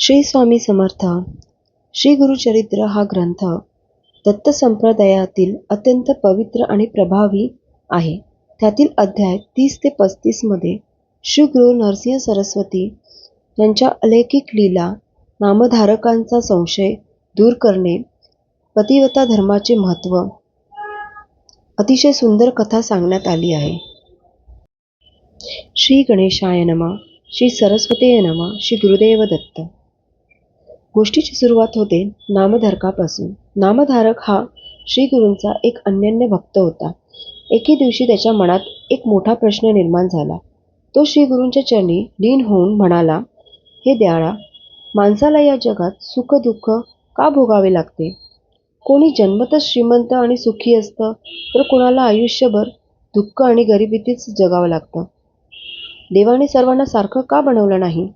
श्री स्वामी समर्थ. श्री गुरुचरित्र हा ग्रंथ दत्त संप्रदायातील अत्यंत पवित्र आणि प्रभावी आहे. त्यातील अध्याय 30 ते 35 मध्ये श्री गुरु नरसिंह सरस्वती यांच्या अलौकिक लीला, नामधारकांचा संशय दूर करणे, पतिव्रता धर्माचे महत्त्व, अतिशय सुंदर कथा सांगण्यात आली आहे. श्री गणेशाय नमः. श्री सरस्वतीय नमः. श्री गुरुदेव दत्त. गोष्टीची सुरुवात होते नामधारकापासून. नामधारक हा श्री गुरूंचा एक अनन्य भक्त होता. एके दिवशी त्याच्या मनात एक मोठा प्रश्न निर्माण झाला. तो श्री गुरूंच्या चरणी लीन होऊन म्हणाला, हे दयाळा, माणसाला या जगात सुख दुःख का भोगावे लागते? कोणी जन्मतच श्रीमंत आणि सुखी असतं, तर कोणाला आयुष्यभर दुःख आणि गरिबीतच जगावं लागतं. देवाने सर्वांना सारखं का बनवलं नाही?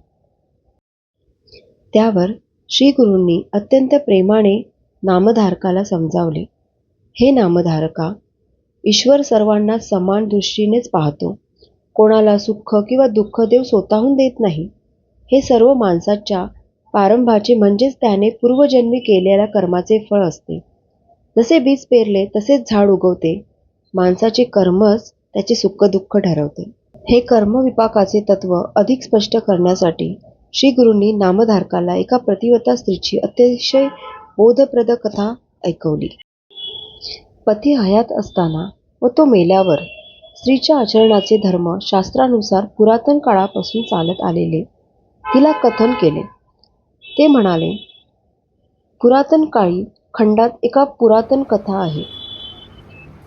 त्यावर श्री गुरूंनी अत्यंत प्रेमाने नामधारकाला समजावले, हे नामधारका, ईश्वर सर्वांना समान दृष्टीनेच पाहतो. कोणाला सुख किंवा दुःख देव स्वतःहून देत नाही. हे सर्व माणसाच्या प्रारंभाचे म्हणजेच त्याने पूर्वजन्मी केलेल्या कर्माचे फळ असते. जसे बीज पेरले तसेच झाड उगवते. माणसाचे कर्मच त्याचे सुख दुःख ठरवते. हे कर्मविपाकाचे तत्व अधिक स्पष्ट करण्यासाठी श्री गुरूंनी नामधारकाला एका पतिव्रता स्त्रीची अतिशय बोधप्रद कथा ऐकवली. पती हयात असताना व तो मेल्यावर स्त्रीच्या आचरणाचे धर्म शास्त्रानुसार पुरातन काळापासून चालत आलेले तिला कथन केले. ते म्हणाले, पुरातन काळी खंडात एका पुरातन कथा आहे.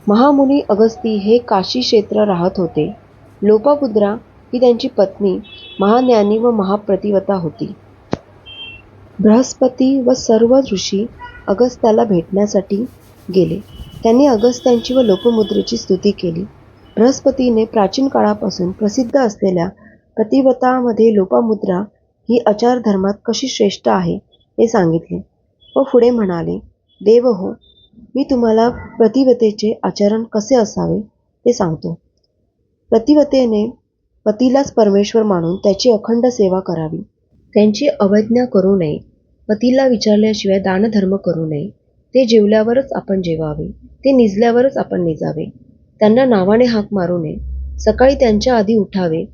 महामुनी अगस्ती हे काशी क्षेत्र राहत होते. लोपामुद्रा ही त्यांची पत्नी महाज्ञानी व महापतिव्रता होती. बृहस्पती व सर्व ऋषी अगस्त्याला भेटण्यासाठी गेले. त्यांनी अगस्त्यांची व लोपामुद्रेची स्तुती केली. बृहस्पतीने प्राचीन काळापासून प्रसिद्ध असलेल्या पतिव्रतामध्ये लोपामुद्रा ही आचार धर्मात कशी श्रेष्ठ आहे हे सांगितले व पुढे म्हणाले, देव हो, मी तुम्हाला पतिव्रतेचे आचरण कसे असावे ते सांगतो. पतिव्रतेने पतीलाच परमेश्वर मानून त्याची अखंड सेवा करावी. त्यांची अवज्ञा करू नये. पतीला विचारल्याशिवाय दानधर्म करू नये. ते जेवल्यावरच आपण जेवावे. ते निजल्यावरच आपण निजावे. त्यांना नावाने हाक मारू नये. सकाळी त्यांच्या आधी उठावे.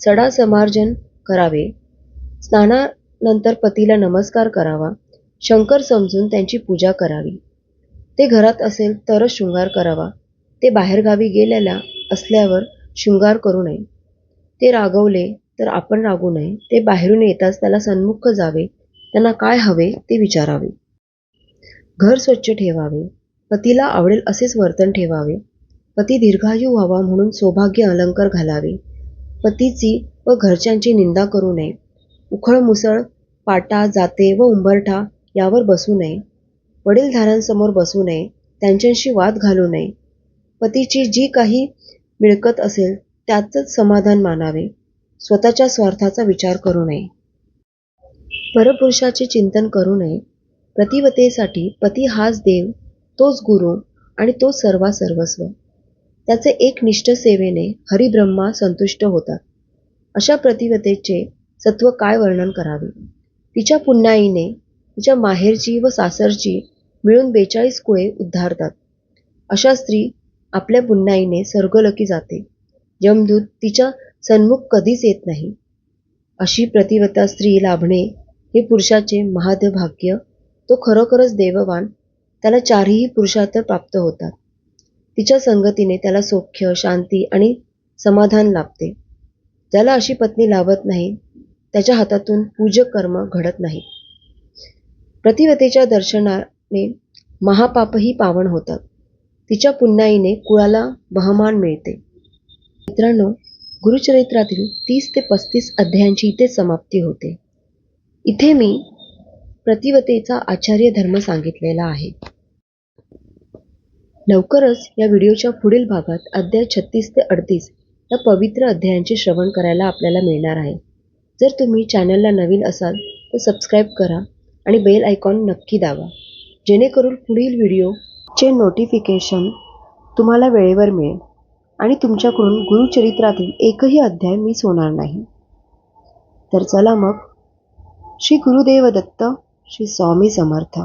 सडा समार्जन करावे. स्नानानंतर पतीला नमस्कार करावा. शंकर समजून त्यांची पूजा करावी. ते घरात असेल तरच शृंगार करावा. ते बाहेरगावी गेलेल्या असल्यावर शृंगार करू नये. ते रागवले तर आपण रागू नये. ते बाहेरून येताच त्याला सन्मुख जावे. त्यांना काय हवे ते विचारावे. घर स्वच्छ ठेवावे. पतीला आवडेल असेच वर्तन ठेवावे. पती दीर्घायू व्हावा म्हणून सौभाग्य अलंकार घालावे. पतीची व घरच्यांची निंदा करू नये. उखळ मुसळ, पाटा, जाते व उंबरठा यावर बसू नये. वडीलधाऱ्यांसमोर बसू नये. त्यांच्याशी वाद घालू नये. पतीची जी काही मिळकत असेल त्यातच समाधान मानावे. स्वतःच्या स्वार्थाचा विचार करू नये. परपुरुषाचे चिंतन करू नये. पतिव्रतेसाठी पती हाच देव, तोच गुरु आणि तोच सर्वस्व. त्याचे एकनिष्ठ सेवेने हरिब्रह्मा संतुष्ट होतात. अशा पतिव्रतेचे सत्व काय वर्णन करावे. तिच्या पुण्याईने तिच्या माहेरची व सासरची मिळून 42 कुळे उद्धारतात. अशा स्त्री आपल्या पुण्याईने स्वर्गलोकी जाते. यमदूत तिच्या सन्मुख कधीच येत नाही. अशी पतिव्रता स्त्री लाभणे हे पुरुषाचे महाद भाग्य. तो खरोखरच देववान. त्याला चारही पुरुषार्थ प्राप्त होतात. तिच्या संगतीने त्याला सौख्य, शांती आणि समाधान लाभते. ज्याला अशी पत्नी लाभत नाही त्याच्या हातातून पूजक कर्म घडत नाही. पतिव्रतेच्या दर्शनाने महापापही पावन होतात. तिच्या पुण्याईने कुळाला बहुमान मिळते. मित्रांनो, गुरुचरित्रातील 30 ते 35 अध्यायांची इथे समाप्ती होते. इथे मी पतिव्रतेचा आचार्य धर्म सांगितलेला आहे. लवकरच या व्हिडिओच्या पुढील भागात अध्याय 36 ते 38 या पवित्र अध्यायांचे श्रवण करायला आपल्याला मिळणार आहे. जर तुम्ही चॅनलला नवीन असाल तर सबस्क्राईब करा आणि बेल आयकॉन नक्की दाबा, जेणेकरून पुढील व्हिडिओचे नोटिफिकेशन तुम्हाला वेळेवर मिळेल आणि तुमच्याकडून गुरुचरित्रातील एकही अध्याय मिस होणार नाही. तर चला मग श्री गुरुदेव दत्त, श्री स्वामी समर्थ.